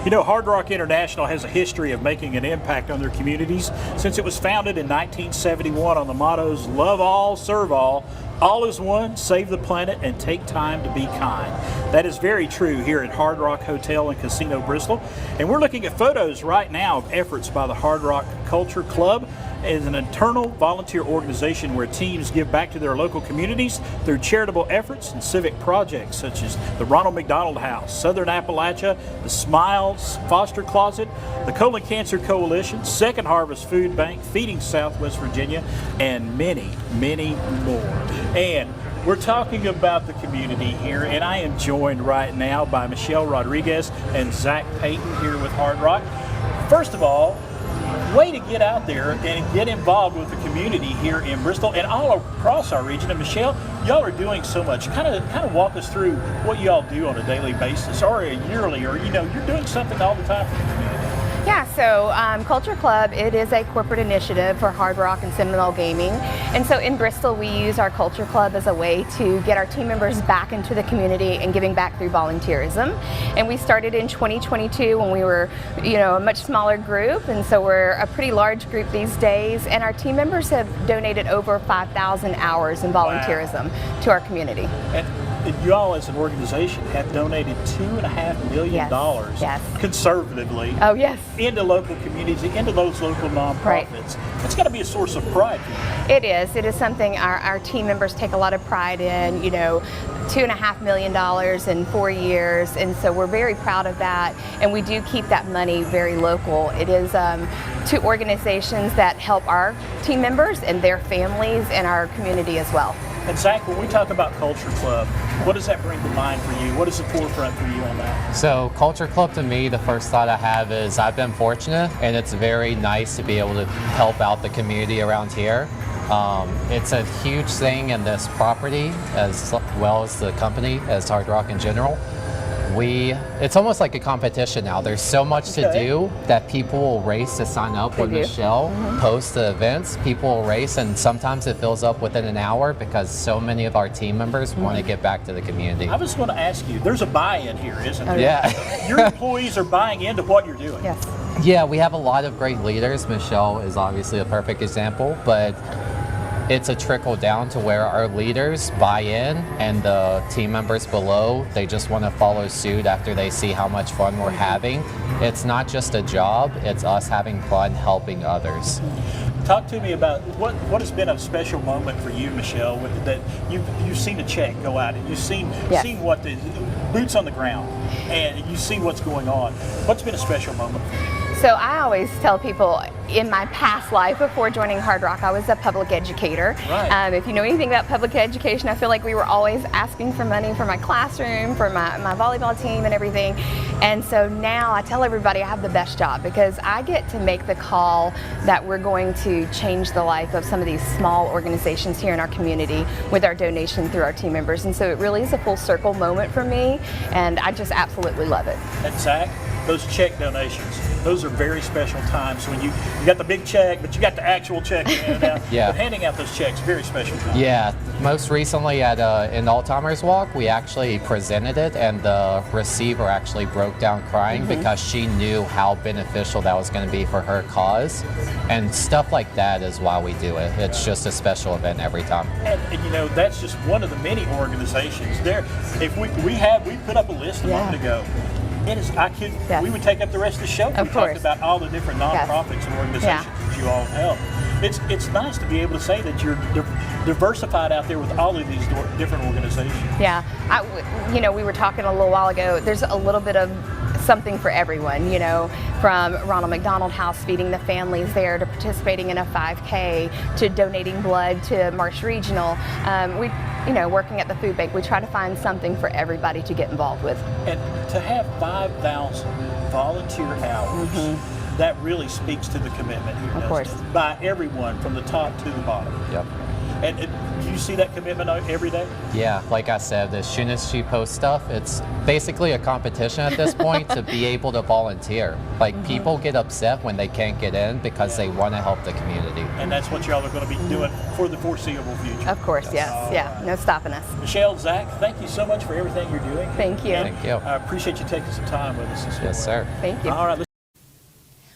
You know, Hard Rock International has a history of making an impact on their communities since it was founded in 1971 on the mottos love all, serve all is one, save the planet, and take time to be kind. That is very true here at Hard Rock Hotel and Casino Bristol. And we're looking at photos right now of efforts by the Hard Rock Culture Club. Is an internal volunteer organization where teams give back to their local communities through charitable efforts and civic projects such as the Ronald McDonald House, Southern Appalachia, the Smiles Foster Closet, the Colon Cancer Coalition, Second Harvest Food Bank, Feeding Southwest Virginia, and many, many more. And we're talking about the community here, and I am joined right now by Michelle Rodriguez and Zach Payton here with Hard Rock. First of all, way to get out there and get involved with the community here in Bristol and all across our region. And Michelle, y'all are doing so much. Kind of walk us through what y'all do on a daily basis or a yearly, or you're doing something all the time for the community. Yeah, so Culture Club, it is a corporate initiative for Hard Rock and Seminole Gaming. And so in Bristol, we use our Culture Club as a way to get our team members back into the community and giving back through volunteerism. And we started in 2022 when we were, a much smaller group. And so we're a pretty large group these days. And our team members have donated over 5,000 hours in volunteerism to our community. And you all as an organization have donated $2.5 million yes. conservatively into local communities, into those local nonprofits. Right. It's got to be a source of pride for you. It is. It is something our team members take a lot of pride in, $2.5 million in 4 years. And so we're very proud of that. And we do keep that money very local. It is to organizations that help our team members and their families and our community as well. And Zach, when we talk about Culture Club, what does that bring to mind for you? What is the forefront for you on that? So Culture Club to me, the first thought I have is I've been fortunate and it's very nice to be able to help out the community around here. It's a huge thing in this property as well as the company, as Hard Rock in general. It's almost like a competition now. There's so much to do that people will race to sign up when Michelle posts the events. People will race, and sometimes it fills up within an hour because so many of our team members want to get back to the community. I was going to ask you, there's a buy-in here, isn't there? Yeah. Your employees are buying into what you're doing. Yes. Yeah, we have a lot of great leaders. Michelle is obviously a perfect example, but it's a trickle down to where our leaders buy in and the team members below, they just want to follow suit after they see how much fun we're having. It's not just a job, it's us having fun helping others. Talk to me about what has been a special moment for you, Michelle, that you've seen a check go out and you've seen what the boots on the ground and you see what's going on. What's been a special moment for you? So I always tell people in my past life before joining Hard Rock, I was a public educator. Right. If you know anything about public education, I feel like we were always asking for money for my classroom, for my volleyball team and everything. And so now I tell everybody I have the best job because I get to make the call that we're going to change the life of some of these small organizations here in our community with our donation through our team members. And so it really is a full circle moment for me, and I just absolutely love it. And Zach, those check donations, those are very special times when you got the big check, but you got the actual check to hand out. Yeah. But handing out those checks, very special time. Yeah, most recently at in Alzheimer's Walk, we actually presented it, and the receiver actually broke down crying because she knew how beneficial that was going to be for her cause. And stuff like that is why we do it. It's just a special event every time. And that's just one of the many organizations there. If we put up a list a moment ago. It is. We would take up the rest of the show. We talked about all the different nonprofits and organizations that you all help. It's nice to be able to say that you're diversified out there with all of these different organizations. Yeah, we were talking a little while ago. There's a little bit of something for everyone, from Ronald McDonald House feeding the families there to participating in a 5K to donating blood to Marsh Regional. Working at the food bank, we try to find something for everybody to get involved with. And to have 5,000 volunteer hours, that really speaks to the commitment here. Of course. By everyone from the top to the bottom. Yep. And do you see that commitment every day? Yeah, like I said, as soon as she posts stuff, it's basically a competition at this point to be able to volunteer. Like people get upset when they can't get in because they want to help the community. And that's what y'all are going to be doing for the foreseeable future. Of course, yes. Yeah, no stopping us. Michelle, Zach, thank you so much for everything you're doing. Thank you. Thank you. I appreciate you taking some time with us this morning. Yes, sir. Thank you. All right.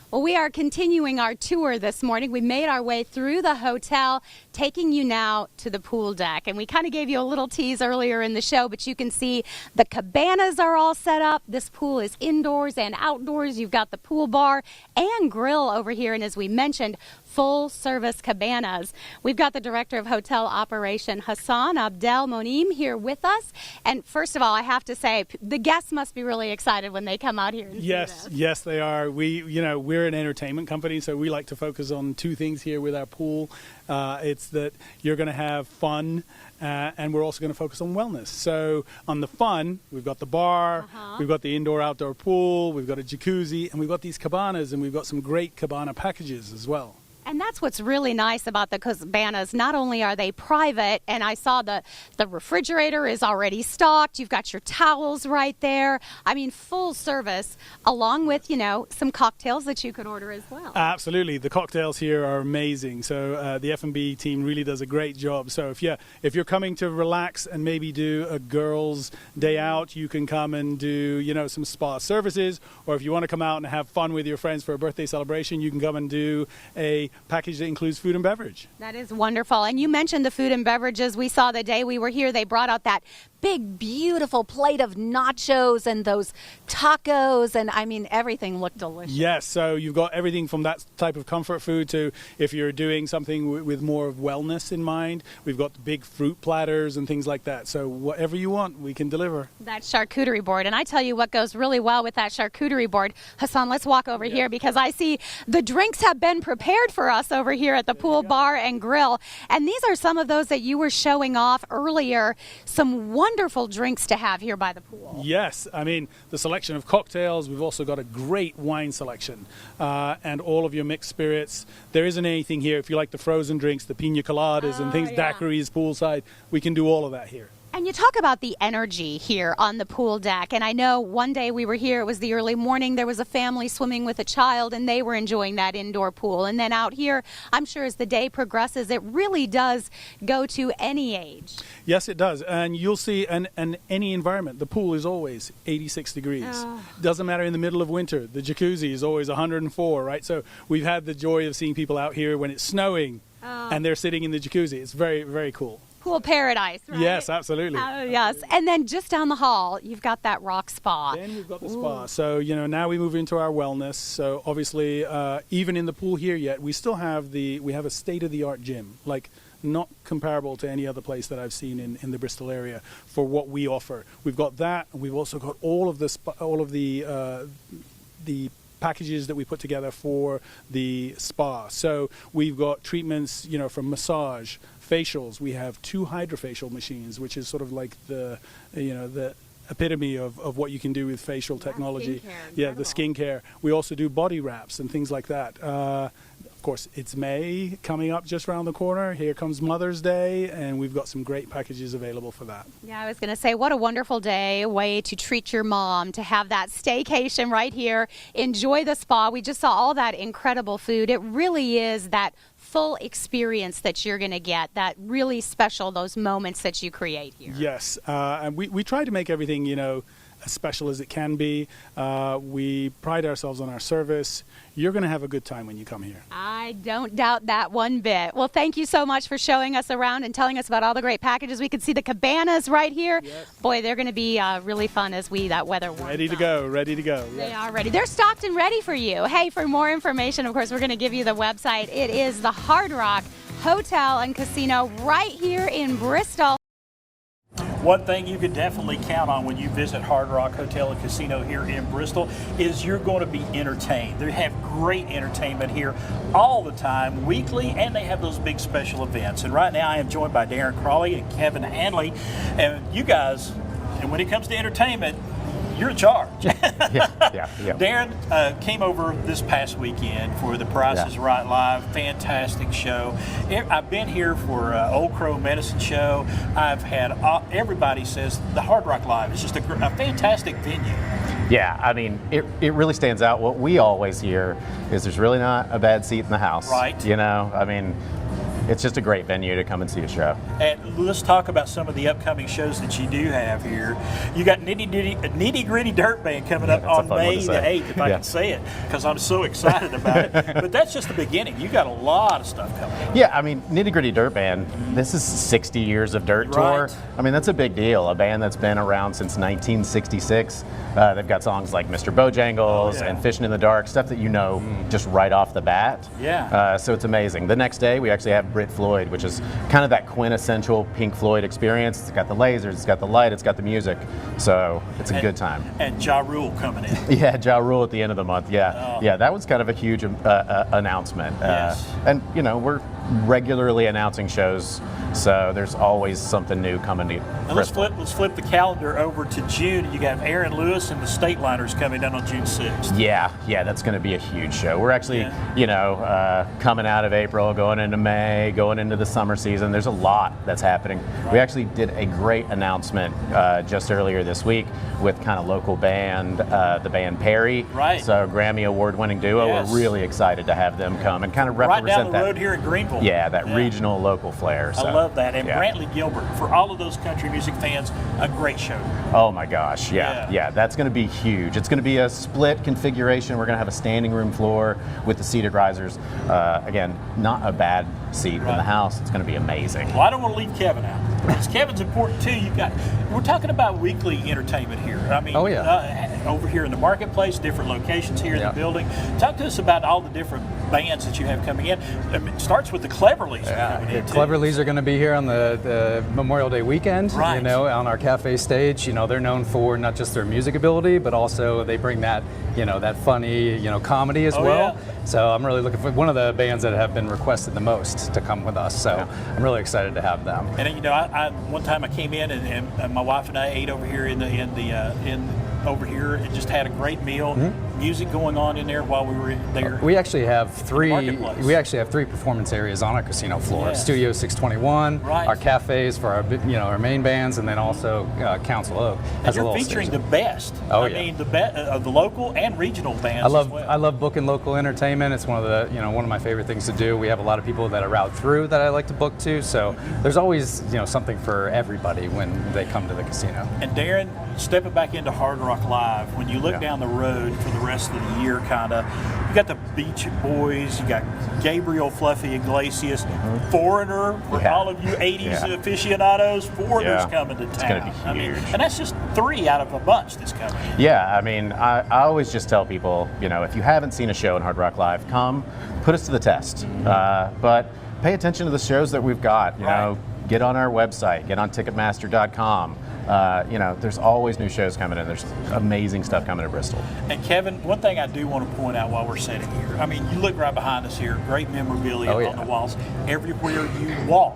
Well, we are continuing our tour this morning. We made our way through the hotel, taking you now to the pool deck. And we kind of gave you a little tease earlier in the show, but you can see the cabanas are all set up. This pool is indoors and outdoors. You've got the pool bar and grill over here. And as we mentioned, full service cabanas. We've got the director of hotel operation, Hassan Abdel Monim, here with us. And first of all, I have to say, the guests must be really excited when they come out here and see this. Yes, they are. We're an entertainment company, so we like to focus on two things here with our pool. It's that you're going to have fun, and we're also going to focus on wellness. So on the fun, we've got the bar, we've got the indoor-outdoor pool, we've got a jacuzzi, and we've got these cabanas, and we've got some great cabana packages as well. And that's what's really nice about the cabanas. Not only are they private, and I saw the refrigerator is already stocked. You've got your towels right there. I mean, full service, along with, some cocktails that you could order as well. Absolutely. The cocktails here are amazing. So the F&B team really does a great job. So if you're coming to relax and maybe do a girls' day out, you can come and do, some spa services. Or if you want to come out and have fun with your friends for a birthday celebration, you can come and do a package that includes food and beverage. That is wonderful. And you mentioned the food and beverages. We saw the day we were here, they brought out that big, beautiful plate of nachos and those tacos. And I mean, everything looked delicious. Yes. So you've got everything from that type of comfort food to if you're doing something with more of wellness in mind, we've got big fruit platters and things like that. So whatever you want, we can deliver. That charcuterie board. And I tell you what goes really well with that charcuterie board. Hassan, let's walk over here because I see the drinks have been prepared for us over here at the pool bar and grill. And these are some of those that you were showing off earlier. Some wonderful drinks to have here by the pool. Yes, I mean, the selection of cocktails, we've also got a great wine selection and all of your mixed spirits. There isn't anything here. If you like the frozen drinks, the pina coladas and things, daiquiris, poolside, we can do all of that here. And you talk about the energy here on the pool deck. And I know one day we were here, it was the early morning, there was a family swimming with a child and they were enjoying that indoor pool. And then out here, I'm sure as the day progresses, it really does go to any age. Yes, it does. And you'll see in any environment, the pool is always 86 degrees. Doesn't matter in the middle of winter. The jacuzzi is always 104, right? So we've had the joy of seeing people out here when it's snowing and they're sitting in the jacuzzi. It's very, very cool. Pool paradise, right? Yes, absolutely. Yes. And then just down the hall, you've got that rock spa. Then we've got the spa. So, now we move into our wellness. So obviously, even in the pool here yet, we still have we have a state-of-the-art gym, like not comparable to any other place that I've seen in the Bristol area for what we offer. We've got that, and we've also got all of the packages that we put together for the spa. So we've got treatments, from massage, facials. We have 2 hydrofacial machines, which is sort of like the epitome of what you can do with facial technology. The skincare. We also do body wraps and things like that. Of course, it's May coming up just around the corner. Here comes Mother's Day, and we've got some great packages available for that. Yeah, I was going to say, what a wonderful day, a way to treat your mom, to have that staycation right here, enjoy the spa. We just saw all that incredible food. It really is that full experience that you're going to get, that really special, those moments that you create here. Yes, and we try to make everything, as special as it can be. We pride ourselves on our service. You're going to have a good time when you come here. I don't doubt that one bit. Well, thank you so much for showing us around and telling us about all the great packages. We can see the cabanas right here. Yes. Boy, they're going to be really fun as that weather warms Ready to up. go, ready to go. They are ready. They're stocked and ready for you. Hey, for more information, of course, we're going to give you the website. It is the Hard Rock Hotel and Casino right here in Bristol. One thing you can definitely count on when you visit Hard Rock Hotel and Casino here in Bristol is you're going to be entertained. They have great entertainment here all the time, weekly, and they have those big special events. And right now I am joined by Darren Crawley and Kevin Hanley. And you guys, and when it comes to entertainment, you're in charge. Yeah. Darren came over this past weekend for the Price is Right Live. Fantastic show. I've been here for Old Crow Medicine Show. I've had everybody says the Hard Rock Live is just a fantastic venue. Yeah, I mean, it really stands out. What we always hear is there's really not a bad seat in the house. Right. I mean, it's just a great venue to come and see a show. And let's talk about some of the upcoming shows that you do have here. You got Nitty Gritty Dirt Band coming up That's a on fun one May to the say. 8th, if I Yeah. can say it, because I'm so excited about it. But that's just the beginning. You got a lot of stuff coming up. Yeah, I mean, Nitty Gritty Dirt Band, this is 60 years of dirt tour. Right. I mean, that's a big deal. A band that's been around since 1966. They've got songs like Mr. Bojangles Oh, yeah. and Fishing in the Dark, stuff that you know just right off the bat. Yeah. So it's amazing. The next day, we actually have Brit Floyd, which is kind of that quintessential Pink Floyd experience. It's got the lasers, it's got the light, it's got the music. So it's a good time. And Ja Rule coming in. Yeah, Ja Rule at the end of the month. Yeah, Oh. yeah, that was kind of a huge announcement. Yes. And you know, we're regularly announcing shows, so there's always something new coming to Now let's flip the calendar over to June. You got Aaron Lewis and the State Liners coming down on June 6th. Yeah, that's going to be a huge show. We're actually, Yeah. coming out of April, going into May, going into the summer season. There's a lot that's happening. We actually did a great announcement just earlier this week with kind of local band, the band Perry. Right. So Grammy Award-winning duo. Yes. We're really excited to have them come and kind of Right represent down the that. road here in Greenville. Yeah, that regional local flair. So, I love that. And yeah. Brantley Gilbert, for all of those country music fans, a great show. Oh my gosh, yeah, Yeah. that's going to be huge. It's going to be a split configuration. We're going to have a standing room floor with the seated risers. Again, not a bad seat in Right. the house. It's going to be amazing. Well, I don't want to leave Kevin out, because Kevin's important too. We're talking about weekly entertainment here. I mean, Oh, yeah. Over here in the marketplace, different locations here in Yeah. the building. Talk to us about all the different bands that you have coming in. I mean, it starts with the Cleverleys coming in too. Cleverleys are going to be here on the Memorial Day weekend, Right. you know, on our cafe stage. You know, they're known for not just their music ability, but also they bring that, you know, that funny, you know, comedy as Oh, well. yeah. So I'm really looking for one of the bands that have been requested the most to come with us. So I'm really excited to have them. And you know, I one time I came in and my wife and I ate over here in over here and just had a great meal. Music going on in there while we were there. We actually have three. marketplace. We actually have three performance areas on our casino floor. Yes. Studio 621, Right. our cafes for our main bands, and then also Council Oak And has a you're little featuring stage. the best. Oh, I yeah. mean, the local and regional bands. I love as well. I love booking local entertainment. It's one of my favorite things to do. We have a lot of people that are route through that I like to book to. So there's always something for everybody when they come to the casino. And Darren, stepping back into Hard Rock Live, when you look Yeah. down the road for the rest of the year, kind of, you got the Beach Boys, you got Gabriel Fluffy Iglesias, Foreigner, for Yeah. all of you 80s Yeah. aficionados, Foreigner's Yeah. coming to town. It's gonna be I mean, huge. and that's just 3 out of a bunch that's coming. Yeah, I mean, I always just tell people, if you haven't seen a show in Hard Rock Live, come, put us to the test. But pay attention to the shows that we've got. Right. Get on our website, get on Ticketmaster.com. There's always new shows coming in. There's amazing stuff coming to Bristol. And Kevin, one thing I do want to point out while we're sitting here, I mean, you look right behind us here, great memorabilia Oh, yeah. on the walls. Everywhere you walk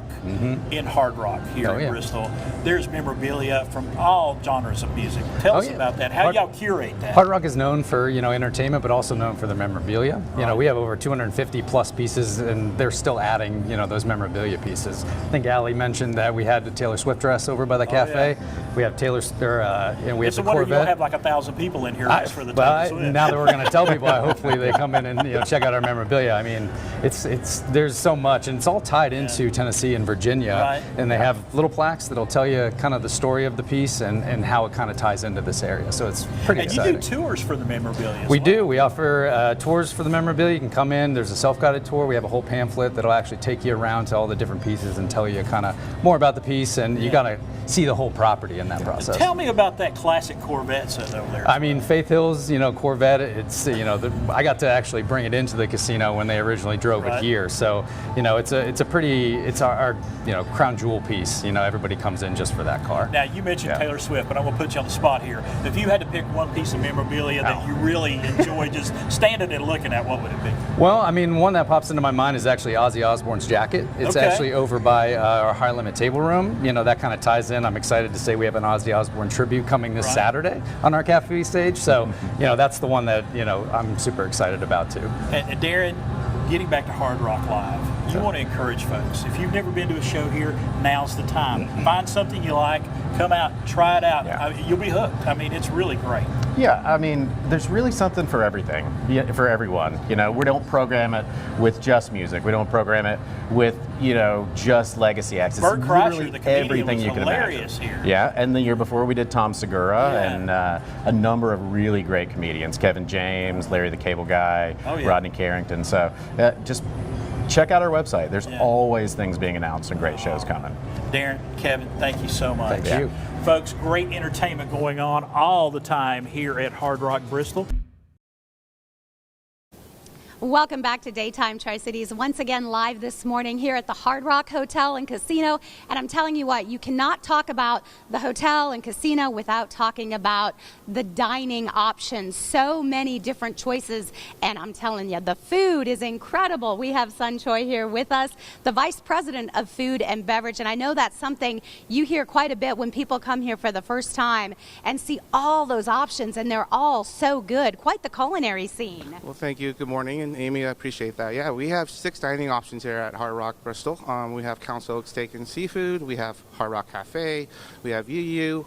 in Hard Rock here Oh, in yeah. Bristol, there's memorabilia from all genres of music. Tell Oh, us yeah. about that. How Hard- y'all curate that? Hard Rock is known for entertainment, but also known for their memorabilia. Right. We have over 250 plus pieces, and they're still adding those memorabilia pieces. I think Allie mentioned that we had the Taylor Swift dress over by the cafe. yeah. We have and we have It's a the wonder you don't Corvette. have like 1,000 people in here just for the Well, Taylor Swift. now that we're going to tell people, hopefully they come in and check out our memorabilia. I mean, it's there's so much, and it's all tied into Tennessee and Virginia, Right. and they have little plaques that'll tell you kind of the story of the piece and how it kind of ties into this area. So it's pretty And exciting. you do tours for the memorabilia as We well. do. We offer tours for the memorabilia. You can come in. There's a self-guided tour. We have a whole pamphlet that'll actually take you around to all the different pieces and tell you kind of more about the piece. And you got to see the whole property in that process. Tell me about that classic Corvette set over there. I mean, Faith Hill's, Corvette. It's I got to actually bring it into the casino when they originally drove Right. it here. So it's our crown jewel piece. Everybody comes in just for that car. Now, you mentioned Yeah. Taylor Swift, but I'm going to put you on the spot here. If you had to pick one piece of memorabilia that you really enjoy just standing and looking at, what would it be? Well, I mean, one that pops into my mind is actually Ozzy Osbourne's jacket. It's Okay. actually over by our High Limit table room. That kind of ties in. I'm excited to say we have an Ozzy Osbourne tribute coming this Right. Saturday on our cafe stage. So, that's the one that, I'm super excited about too. And Darren, getting back to Hard Rock Live, you want to encourage folks. If you've never been to a show here, now's the time. Find something you like, come out, try it out. Yeah. You'll be hooked. I mean, it's really great. Yeah, I mean, there's really something for everything, for everyone. You know, we don't program it with just music. We don't program it with, just legacy acts. It's Bert Kreischer, literally the comedian, everything was you can hilarious imagine. here. Yeah, and the year before we did Tom Segura Yeah. and a number of really great comedians, Kevin James, Larry the Cable Guy, Oh, yeah. Rodney Carrington. So just check out our website. There's Yeah. always things being announced and great shows coming. Darren, Kevin, thank you so much. Thank you. Folks, great entertainment going on all the time here at Hard Rock Bristol. Welcome back to Daytime Tri-Cities, once again live this morning here at the Hard Rock Hotel and Casino. And I'm telling you what, you cannot talk about the hotel and casino without talking about the dining options. So many different choices, and I'm telling you, the food is incredible. We have Sun Choi here with us, the Vice President of Food and Beverage, and I know that's something you hear quite a bit when people come here for the first time and see all those options, and they're all so good. Quite the culinary scene. Well, thank you. Good morning. And Amy, I appreciate that. Yeah, we have 6 dining options here at Hard Rock Bristol. We have Council Oak Steak and Seafood. We have Hard Rock Cafe. We have UU.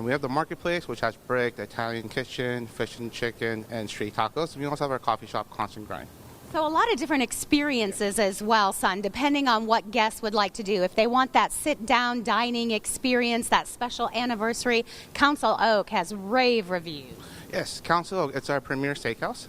We have the Marketplace, which has Brick, the Italian Kitchen, Fish and Chicken, and Street Tacos. And we also have our coffee shop, Constant Grind. So a lot of different experiences as well, son, depending on what guests would like to do. If they want that sit-down dining experience, that special anniversary, Council Oak has rave reviews. Yes, Council Oak, it's our premier steakhouse.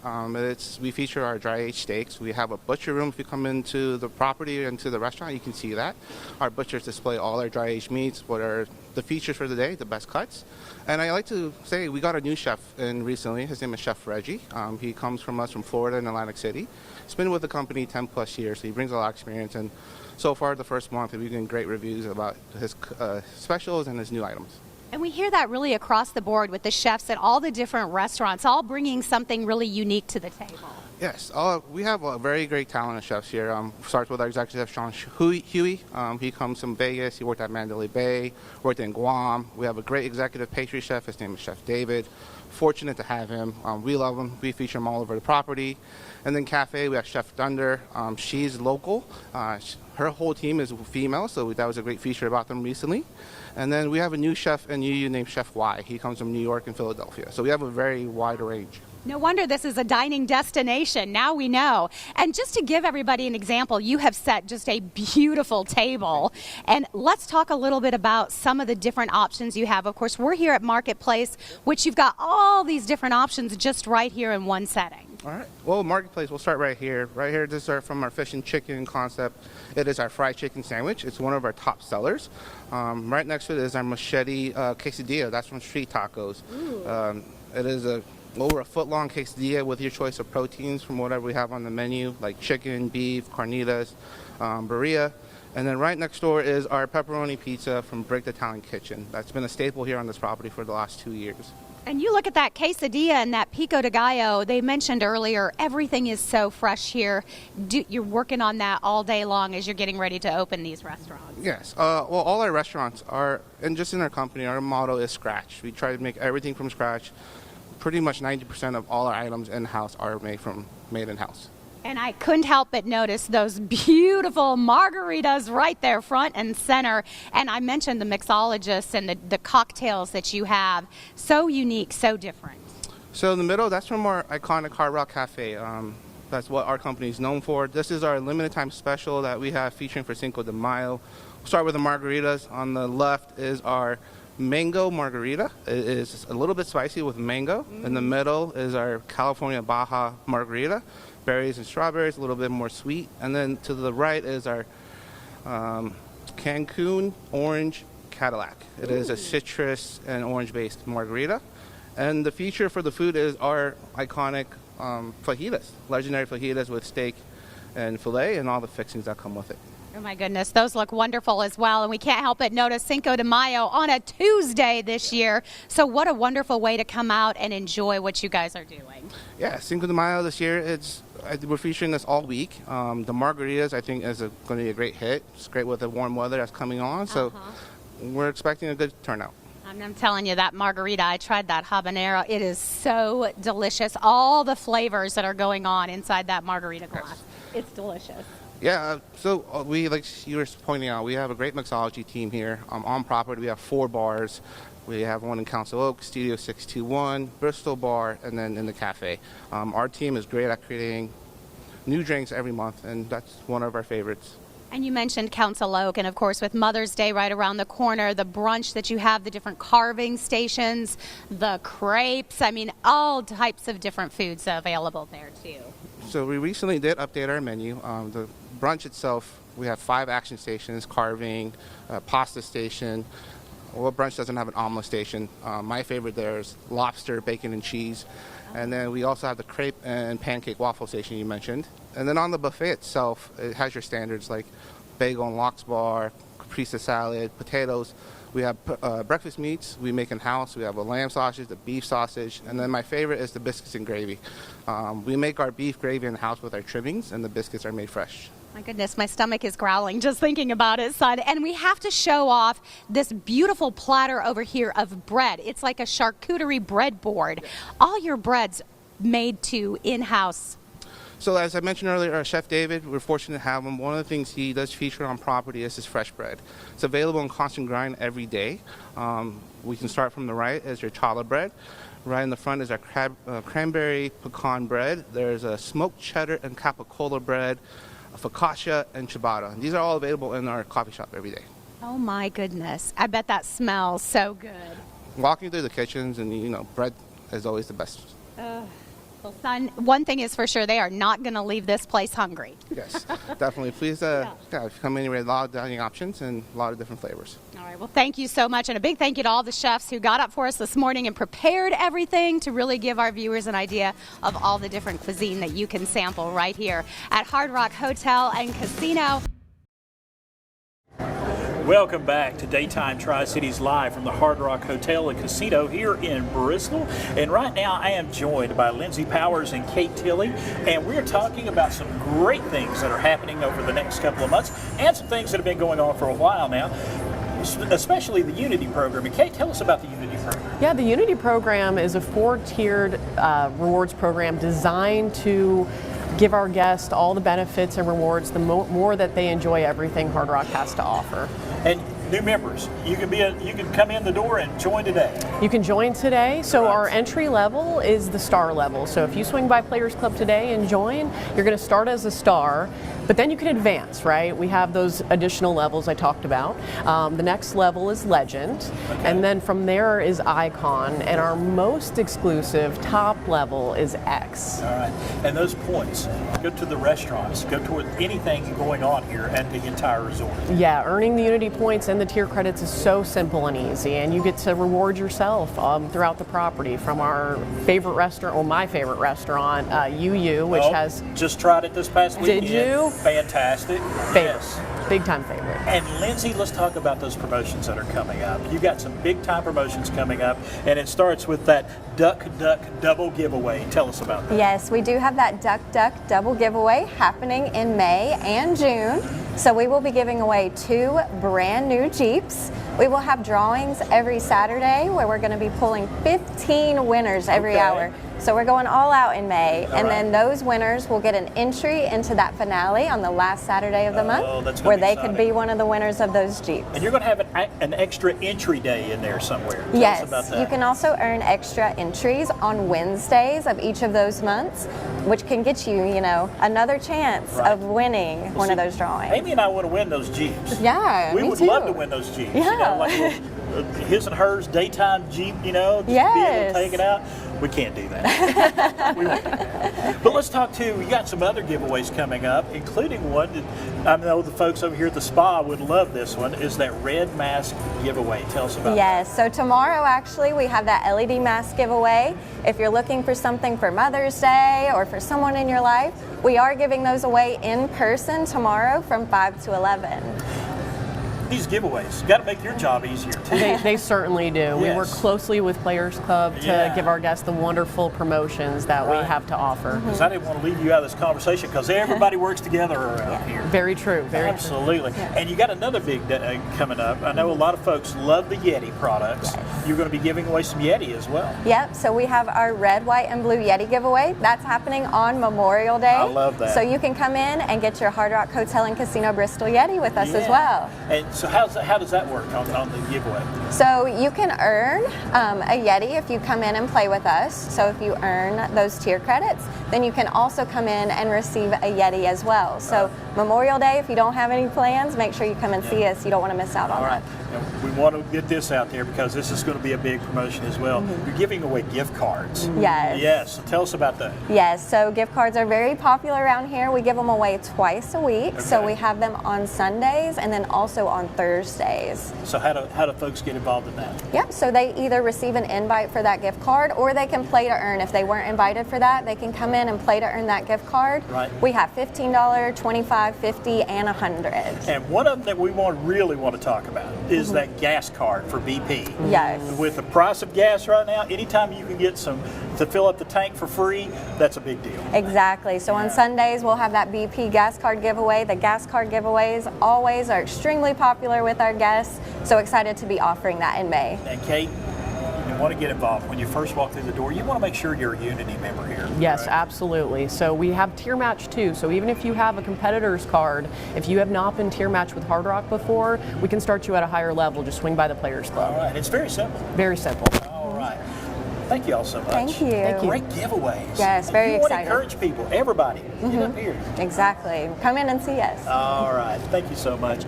We feature our dry-aged steaks. We have a butcher room. If you come into the property and to the restaurant, you can see that. Our butchers display all our dry-aged meats, what are the features for the day, the best cuts. And I like to say we got a new chef in recently. His name is Chef Reggie. He comes from us from Florida and Atlantic City. He's been with the company 10 plus years, so he brings a lot of experience. And so far, the first month, we've been getting great reviews about his specials and his new items. And we hear that really across the board with the chefs at all the different restaurants, all bringing something really unique to the table. Yes, we have a very great talent of chefs here. Starts with our executive Sean Huey. He comes from Vegas. He worked at Mandalay Bay, worked in Guam. We have a great executive pastry chef. His name is Chef David. Fortunate to have him. We love him. We feature him all over the property. And then cafe, we have Chef Thunder. She's local. Her whole team is female, so that was a great feature about them recently. And then we have a new chef in UU named Chef Y. He comes from New York and Philadelphia. So we have a very wide range. No wonder this is a dining destination. Now we know. And just to give everybody an example, you have set just a beautiful table. And let's talk a little bit about some of the different options you have. Of course, we're here at Marketplace, which you've got all these different options just right here in one setting. All right. Well, Marketplace, we'll start right here. Right here, this is from our fish and chicken concept. It is our fried chicken sandwich. It's one of our top sellers. Right next to it is our machete quesadilla. That's from Street Tacos. It is over a foot-long quesadilla with your choice of proteins from whatever we have on the menu, like chicken, beef, carnitas, birria. And then right next door is our pepperoni pizza from Brick the Italian Kitchen. That's been a staple here on this property for the last 2 years. And you look at that quesadilla and that pico de gallo, they mentioned earlier, everything is so fresh here. You're working on that all day long as you're getting ready to open these restaurants. Yes. Well, all our restaurants are, and just in our company, our motto is scratch. We try to make everything from scratch. Pretty much 90% of all our items in-house are made in-house. And I couldn't help but notice those beautiful margaritas right there front and center. And I mentioned the mixologists and the cocktails that you have. So unique, so different. So in the middle, that's from our iconic Hard Rock Cafe. That's what our company is known for. This is our limited time special that we have featuring for Cinco de Mayo. We'll start with the margaritas. On the left is our mango margarita. It is a little bit spicy with mango. In the middle is our California Baja margarita. Berries and strawberries, a little bit more sweet. And then to the right is our Cancun Orange Cadillac. It is a citrus and orange-based margarita. And the feature for the food is our iconic fajitas, legendary fajitas with steak and filet and all the fixings that come with it. Oh my goodness, those look wonderful as well. And we can't help but notice Cinco de Mayo on a Tuesday this year. So what a wonderful way to come out and enjoy what you guys are doing. Yeah, Cinco de Mayo this year, we're featuring this all week. The margaritas, I think, is going to be a great hit. It's great with the warm weather that's coming on. So we're expecting a good turnout. I'm telling you, that margarita, I tried that habanero. It is so delicious. All the flavors that are going on inside that margarita glass. It's delicious. Yeah, so we, like you were pointing out, we have a great mixology team here. On property, we have 4 bars. We have one in Council Oaks, Studio 621, Bristol Bar, and then in the cafe. Our team is great at creating new drinks every month, and that's one of our favorites. And you mentioned Council Oak, and of course with Mother's Day right around the corner, the brunch that you have, the different carving stations, the crepes, I mean all types of different foods available there too. So we recently did update our menu. The brunch itself, we have 5 action stations, carving, pasta station. Well, brunch doesn't have an omelet station. My favorite there is lobster, bacon, and cheese. And then we also have the crepe and pancake waffle station you mentioned. And then on the buffet itself, it has your standards like bagel and lox bar, caprese salad, potatoes. We have breakfast meats we make in-house. We have a lamb sausage, the beef sausage, and then my favorite is the biscuits and gravy. We make our beef gravy in-house with our trimmings, and the biscuits are made fresh. My goodness, my stomach is growling just thinking about it, son. And we have to show off this beautiful platter over here of bread. It's like a charcuterie bread board. All your breads made to in-house. So as I mentioned earlier, our Chef David, we're fortunate to have him. One of the things he does feature on property is his fresh bread. It's available in constant grind every day. We can start from the right as your challah bread. Right in the front is our cranberry pecan bread. There's a smoked cheddar and capicola bread, focaccia, and ciabatta. These are all available in our coffee shop every day. Oh my goodness, I bet that smells so good. Walking through the kitchens and, bread is always the best. Well, son, one thing is for sure, they are not going to leave this place hungry. Yes, definitely. Please come in with a lot of dining options and a lot of different flavors. All right, well, thank you so much. And a big thank you to all the chefs who got up for us this morning and prepared everything to really give our viewers an idea of all the different cuisine that you can sample right here at Hard Rock Hotel and Casino. Welcome back to Daytime Tri-Cities Live from the Hard Rock Hotel and Casino here in Bristol. And right now I am joined by Lindsay Powers and Kate Tilley, and we're talking about some great things that are happening over the next couple of months and some things that have been going on for a while now, especially the Unity program. And Kate, tell us about the Unity program. Yeah, the Unity program is a 4-tiered rewards program designed to give our guests all the benefits and rewards the more that they enjoy everything Hard Rock has to offer. And new members, you can come in the door and join today. You can join today. So our entry level is the star level. So if you swing by Players Club today and join, you're going to start as a star, but then you can advance, right? We have those additional levels I talked about. The next level is Legend, and then from there is Icon, and our most exclusive top level is X. All right, and those points go to the restaurants, go toward anything going on here at the entire resort. Yeah, earning the Unity points and the tier credits is so simple and easy, and you get to reward yourself throughout the property, from our favorite restaurant, or my favorite restaurant, UU, which has... Just tried it this past weekend. Did you? Fantastic. Favorite. Yes. Big time favorite. And Lindsay, let's talk about those promotions that are coming up. You got some big time promotions coming up, and it starts with that Duck Duck Double Giveaway. Tell us about that. Yes, we do have that Duck Duck Double Giveaway happening in May and June. So we will be giving away 2 brand new Jeeps. We will have drawings every Saturday where we're going to be pulling 15 winners every hour. So we're going all out in May, and then those winners will get an entry into that finale on the last Saturday of the month, where they could be one of the winners of those Jeeps. And you're going to have an extra entry day in there somewhere. Tell Yes, us about that. you can also earn extra entries on Wednesdays of each of those months, which can get you, another chance of winning one of those drawings. Amy and I want to win those Jeeps. Yeah, we me would too. love to win those Jeeps. Yeah. Like his and hers daytime Jeep, just be able to take it out. We can't do that. We won't do that. But let's talk too. We got some other giveaways coming up, including one that I know the folks over here at the spa would love. This one is that red mask giveaway. Tell us about Yes, so tomorrow actually we have that LED mask giveaway. If you're looking for something for Mother's Day or for someone in your life, we are giving those away in person tomorrow from 5 to 11. These giveaways got to make your job easier too. They certainly do. We work Yes. closely with Players Club to Yeah. give our guests the wonderful promotions that we Right. have to offer. Because I didn't want to leave you out of this conversation because everybody works together around here. Very true. Very true. Absolutely. And you got another big day coming up. I know a lot of folks love the Yeti products. You're going to be giving away some Yeti as well. Yep, so we have our red, white, and blue Yeti giveaway. That's happening on Memorial Day. I love that. So you can come in and get your Hard Rock Hotel and Casino Bristol Yeti with us as well. And so how does that work on the giveaway? So you can earn a Yeti if you come in and play with us. So if you earn those tier credits, then you can also come in and receive a Yeti as well. So Memorial Day, if you don't have any plans, make sure you come and see us. You don't want to miss out on All right. that. And we want to get this out there because this is going to be a big promotion as well. You're giving away gift cards. Yes. Yes. So tell us about that. Yes, so gift cards are very popular around here. We give them away twice a week. So Okay. we have them on Sundays and then also on Thursdays. So how do folks get involved in that? Yep, so they either receive an invite for that gift card or they can play to earn. If they weren't invited for that, they can come in and play to earn that gift card. Right. We have $15, $25, $50, and $100. And one of them that we really want to talk about is that gas card for BP. Yes. With the price of gas right now, anytime you can get some to fill up the tank for free, that's a big deal. Exactly. So on Sundays, we'll have that BP gas card giveaway. The gas card giveaways always are extremely popular with our guests. So excited to be offering that in May. And Kate, you want to get involved. When you first walk through the door, you want to make sure you're a Unity member here. Yes, right? absolutely. So we have tier match too. So even if you have a competitor's card, if you have not been tier match with Hard Rock before, we can start you at a higher level. Just swing by the Players Club. All right. It's very simple. Very simple. All right. Thank you all so much. Thank you. Thank you. Great giveaways. Yes, And very you want to excited. encourage people, everybody, get up here. Exactly. Come in and see us. All right. Thank you so much.